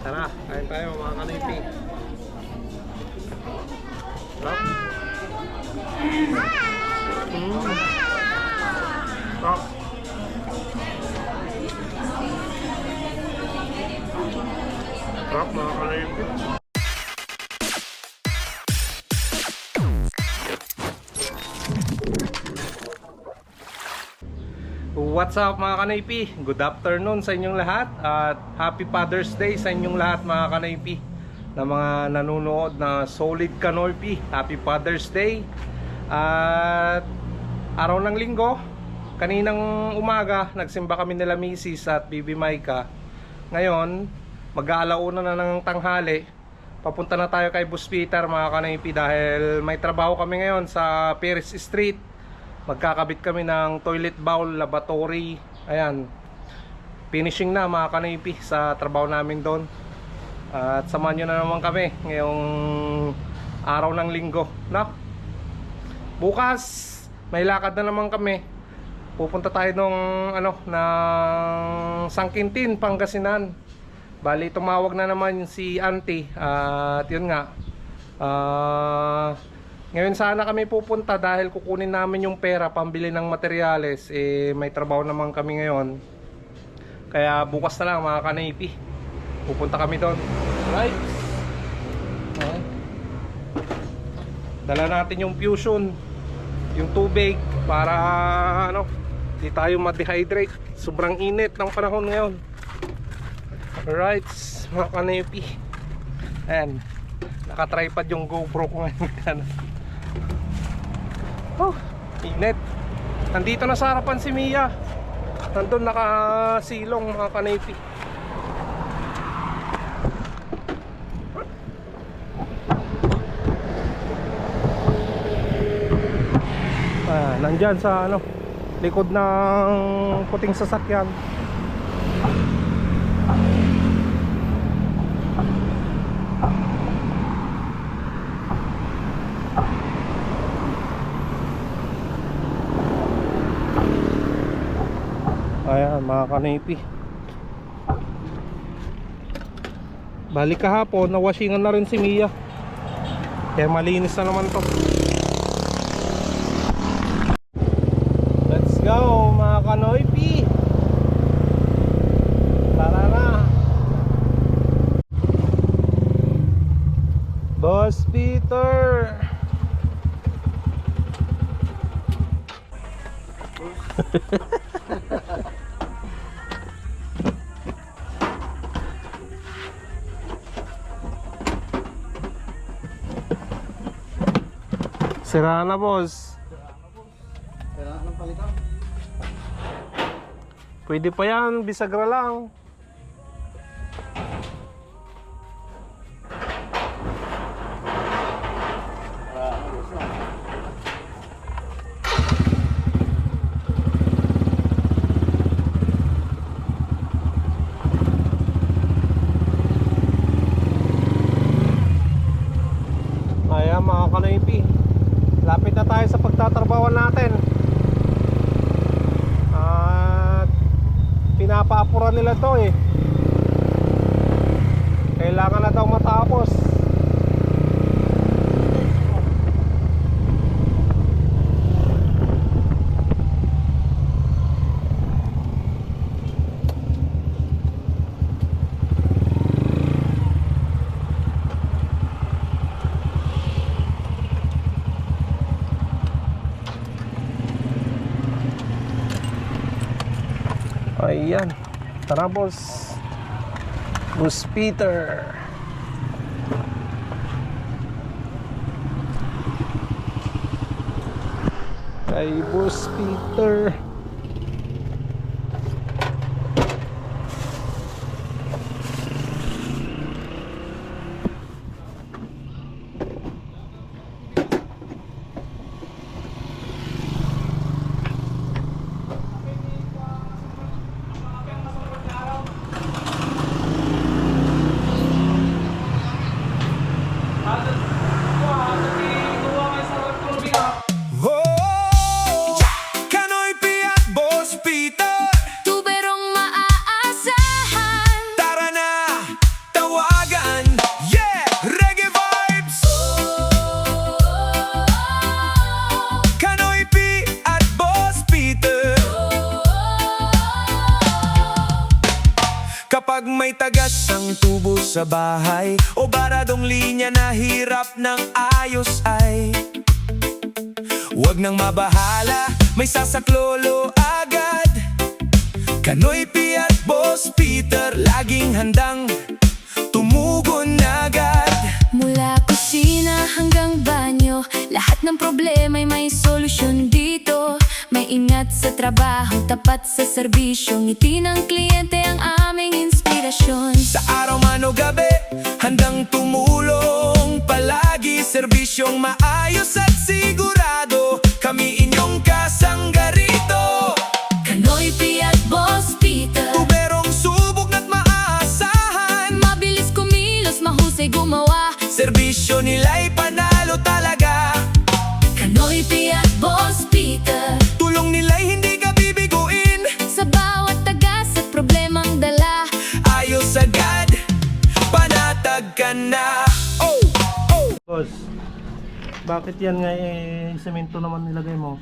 Tara, kain tayo mga kanipi. Sarap. Sarap. Sarap mga kanipi. What's up mga kanaypi? Good afternoon sa inyong lahat at Happy Father's Day sa inyong lahat mga kanaypi na mga nanonood na solid Kanoypi. Happy Father's Day. At araw ng linggo, kaninang umaga nagsimba kami nila Mrs. at Bibi Maika. Ngayon mag-aalauna na ng tanghali, papunta na tayo kay Boss Peter mga kanaypi dahil may trabaho kami ngayon sa Perez Street. Magkakabit kami ng toilet bowl lavatory. Ayan, finishing na mga kanaypi sa trabaho namin doon. At samahan nyo na naman kami ngayong araw ng linggo, no? Bukas may lakad na naman kami. Pupunta tayo ng Sangkintin, Pangasinan. Bali tumawag na naman si auntie. At yun nga, ngayon sana kami pupunta dahil kukunin namin yung pera pambili ng materyales. May trabaho naman kami ngayon. Kaya bukas na lang mga kanaypi, pupunta kami doon. Right? Okay. Dala natin yung fusion, yung tubig para di tayo ma-dehydrate. Sobrang init ng panahon ngayon. Alright mga kanaypi. Ayan, naka-tripod yung GoPro ko ngayon. Oh, init. Nandito na sa harapan si Mia. Nandun nakasilong mga kanaypi. Nandyan sa likod ng puting sasakyan. Ayan mga kanaypi. Balik kahapon, nawashingan na rin si Mia. Kaya malinis na naman to. Let's go mga kanaypi. Tara na. Boss Peter. Sira na boss. Kailangan ng palitan. Pwede pa yan, bisagra lang. Ayan mga kanaypi, lapit na tayo sa pagtatrabawan natin. At pinapaapuran nila to kailangan na daw matapos. Ayan, tara boss. Boss Peter. Kay Boss Peter. Oh, Kanoypi Kapag may tagas ang tubo sa bahay o baradong linya na hirap ng ayos ay huwag nang mabahala, may sasaklolo agad. Kanoypi at Boss Peter, laging handang tumugon agad. Mula kusina hanggang banyo, lahat ng problema'y may solusyon dito. May ingat sa trabaho, tapat sa serbisyo, ngiti ng kliyente ang aming inspirasyon. Sa araw man o gabi, handang tumulong palagi, serbisyong maayos at sigurado, kami inyong kasanggarito. Kanoypi at Boss Peter, Tuberong subok na't maaasahan, mabilis kumilos, mahusay gumawa. serbisyo nila'y panalo talaga. Kanoypi at Boss Peter, Tulong nila'y hindi ka bibiguin, sa bawat tagas at problemang dala. ayos agad, panatag ka na. Oh! Oh! Boss, bakit yan nga semento naman nilagay mo?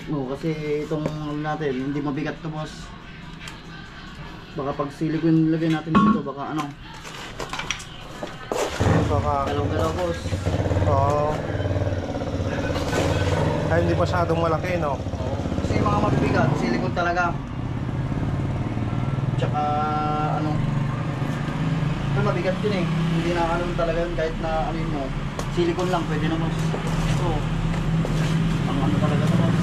No, kasi itong ano natin, hindi mabigat to, boss. Baka pag silicone lagay natin dito, baka ano, Baka, galaw-galaw, boss. oo. Ay, hindi masyadong malaki, no? Kasi yung mga mabibigat, silicone talaga. Tsaka ano, may mabigat yun eh. Hindi na ano talaga yun, kahit na ano yun mo. Silicone lang, pwede na, boss. So, ang ano talaga to, boss.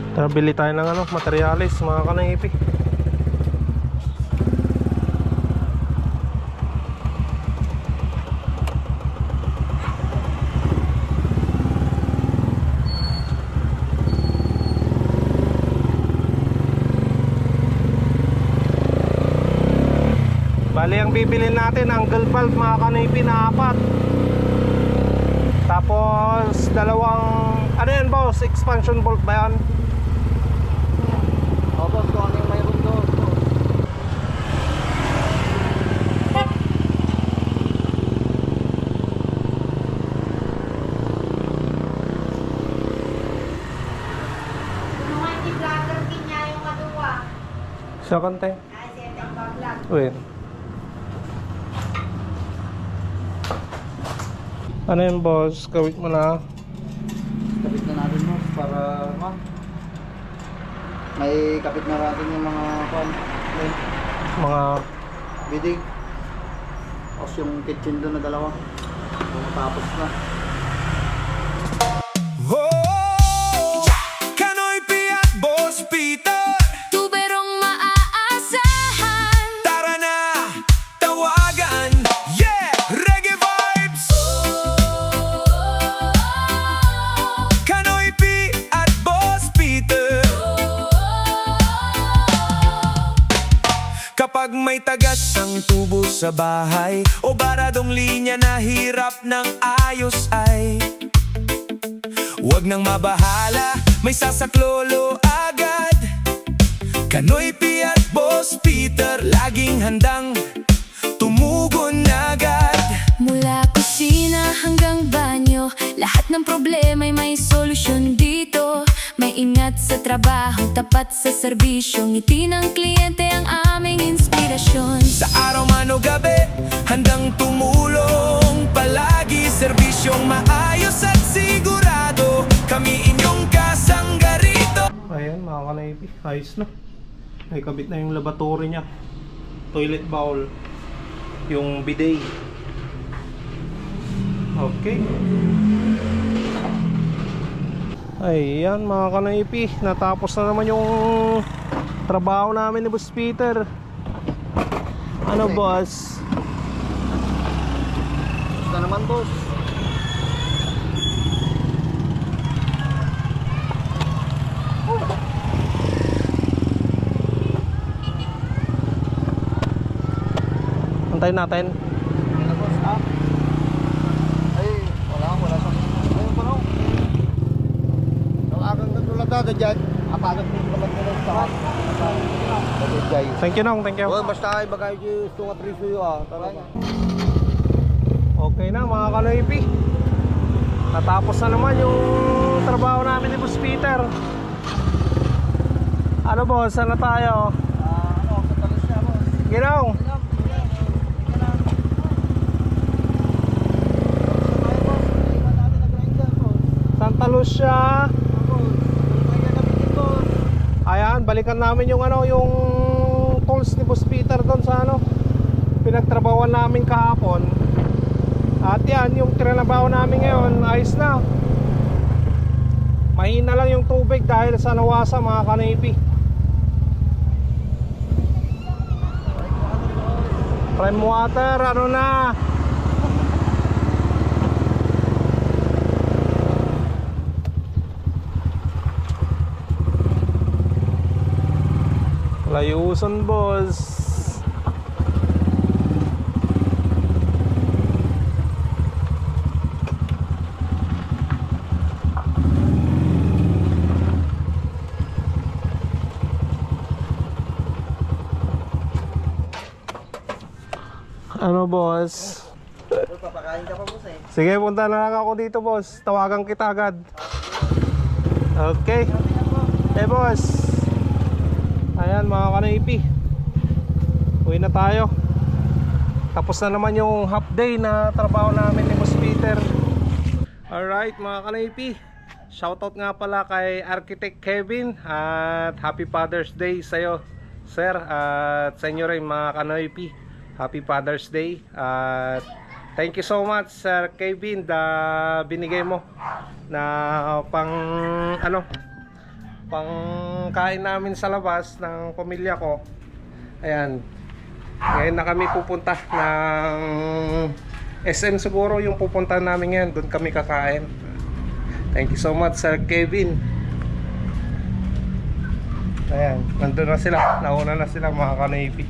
Tara, bili tayo ng ano, materialis, mga kanaypi. Bali, ang bibilin natin, angle valve, mga kanaypi, na 4. Tapos, dalawang, ano yan, boss? Expansion bolt ba yan? O, boss, kung ano yung mayroon doon. Mga hindi vlogger niya yung katuwa. Sa kante? Ay, siya yung vlog. Wait. Ano yun, boss? Kawit mo na. Kapit na natin, boss, para may kapit na natin yung mga Mga bidig. Tapos yung kitchen doon na dalawa. Matapos na. Oh! Kanoypi at Boss Peter, Tuberong maaasahan, tara na, tawagan. Yeah! Reggae vibes! Kanoypi at Boss Peter, kapag may tagas ang tubo sa bahay o baradong linya na hirap ng ayos ay huwag nang mabahala, may sasaklolo agad. Kanoypi at Boss Peter, laging handang tumugon agad. mula kusina hanggang banyo, lahat ng problema'y may solusyon dito. May ingat sa trabaho, tapat sa serbisyo, ngiti ng kliyente ang aming inspirasyon. Sa araw man o gabi, handang tumulong palagi, serbisyong maayos at sigurado, kami inyong kasanggarito. ayan, mga kanaypi, ayos na. May kabit na yung lavatory niya, toilet bowl, yung bidet. Okay. Ayan, mga kanaypi, natapos na naman yung trabaho namin ni Boss Peter. Ano, boss? Basta naman, boss. Antayin natin. Ano, boss? Ay, wala sa... Ayun pa raw. Ang agang katulad dyan, apagat mo naman sa Thank you nong, thank you. Oh, basta ay bagay yung tunga preso yun talaga. Okay na mga kanoypi. Natapos na naman yung trabaho namin ni Boss Peter. Ano boss, saan na tayo? Sa talas siya boss. Ginong! Santa Lucia. Ayan, balikan namin yung ano, yung tools ni Boss Peter doon sa ano, pinagtrabawan namin kahapon. At yan, yung trinabaho namin ngayon, ayos na. Mahina lang yung tubig dahil sa nawasa mga kanipi. Prime water, ano na? Layusan boss. Ano boss? Papakain ka pa boss eh. Sige, punta na lang ako dito boss. Tawagan kita agad. Okay. Boss. Ayan mga kanaypi. Uwi na tayo. Tapos na naman yung half day na trabaho namin ni Boss Peter. Alright mga kanaypi. Shoutout nga pala kay Architect Kevin. At Happy Father's Day sa'yo sir. At sa inyo rin mga kanaypi. Happy Father's Day. At thank you so much Sir Kevin da binigay mo na pang ano, pang kain namin sa labas ng pamilya ko. Ayan. Ngayon na kami pupunta ng SM siguro yung pupunta namin ngayon. Doon kami kakain. Thank you so much Sir Kevin. Ayan, nandun na sila. Nauna na sila mga kanaypi.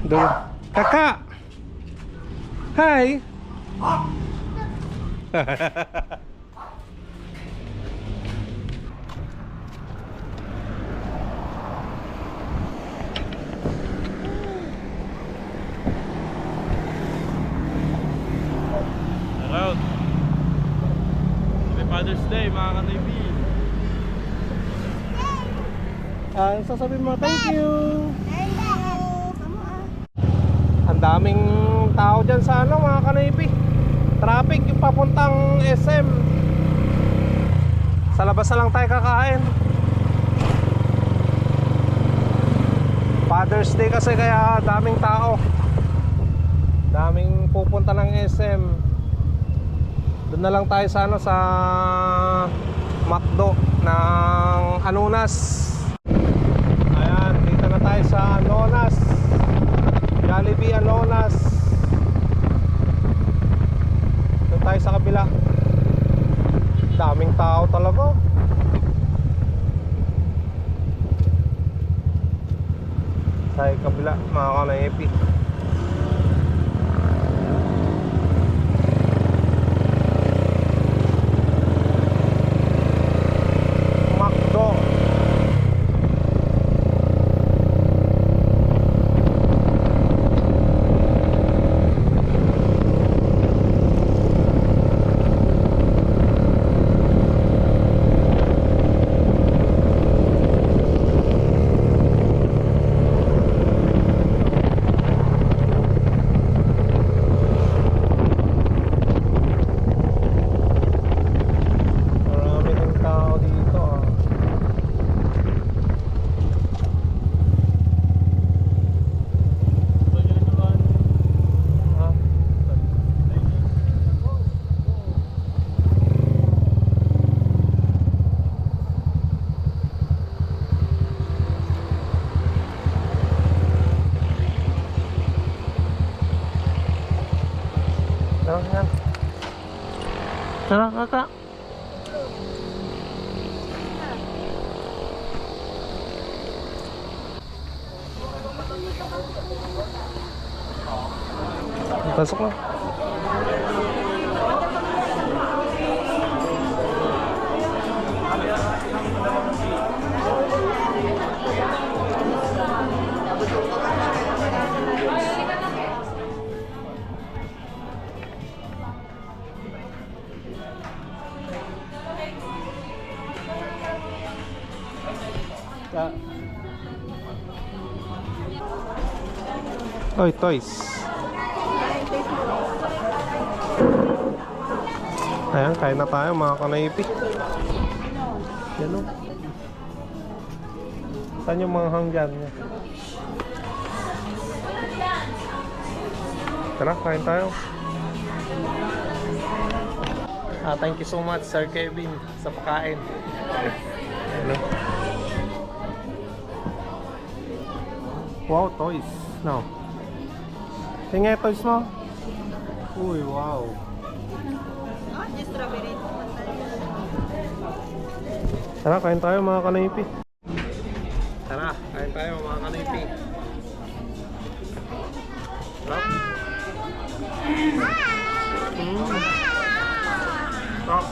Doon. Kaka! Hi! Hello. Happy Father's Day mga kanaypi. Sasabihin mo, thank you! Ang daming tao dyan sa ano mga kanaypi. Traffic yung papuntang SM. Sa labas na lang tayo kakain. Father's Day kasi kaya daming tao. Daming pupunta ng SM. Doon na lang tayo sa ano, sa McDo ng Anonas. Ayan, dito na tayo sa Anonas. Jollibee Anonas. Doon tayo sa kabila. Daming tao talaga. Sa kabila mga kanaypi. McDo. Marami ng tao dito ah. Ha? Tara, yan. Tara, kaka. Pasok na. Oy, toys. Ayan, kain na tayo mga kanaypi. Yan o. Saan yung mga hanggan niya? Tara, kain tayo. Thank you so much, Sir Kevin, sa pagkain. Hello. Wow, toys. No. Tingnan toys mo. Uy, wow. Tara, kain tayo mga kanaypi. Tara, kain tayo mga kanaypi. Tara. Stop.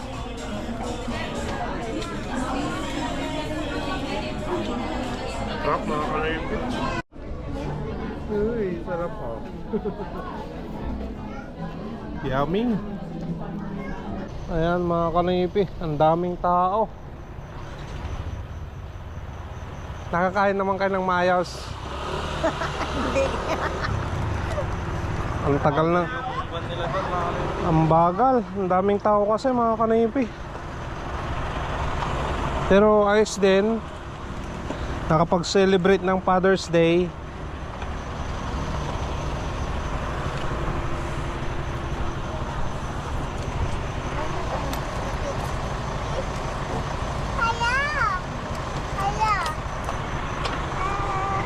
Stop mga kanaypi. Uy, sarap po. Yummy. Ayan mga kanaypi, ang daming tao. Nakakain naman kayo ng mayos. Hindi. Ang tagal na. Ang bagal. Ang daming tao kasi mga kanaypi. Pero ayos din. Nakapag-celebrate ng Father's Day.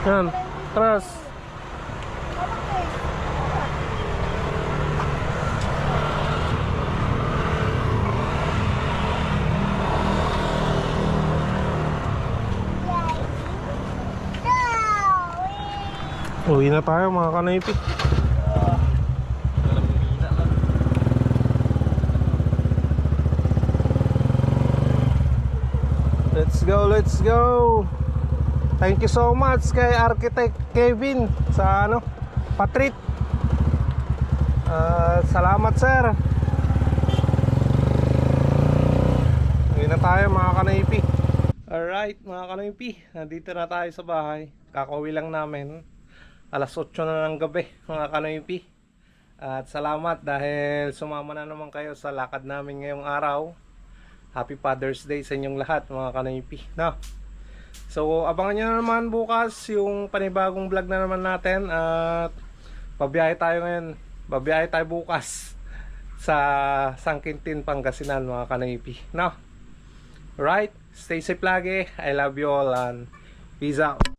Yan, tras. Uwi na tayo mga kanaypi. Let's go, let's go. Thank you so much kay Architect Kevin sa patreat. Salamat sir. Uwi na tayo mga kanaypi. Alright mga kanaypi, nandito na tayo sa bahay. Kakauwi lang namin. Alas 8 na ng gabi mga kanaypi. At salamat dahil sumama na naman kayo sa lakad namin ngayong araw. Happy Father's Day sa inyong lahat mga kanaypi. So abangan nyo na naman bukas yung panibagong vlog na naman natin. At pabiyahe tayo ngayon. Pabiyahe tayo bukas sa Sangkintin, Pangasinan mga kanaypi. Right, stay safe lagi. I love you all and peace out.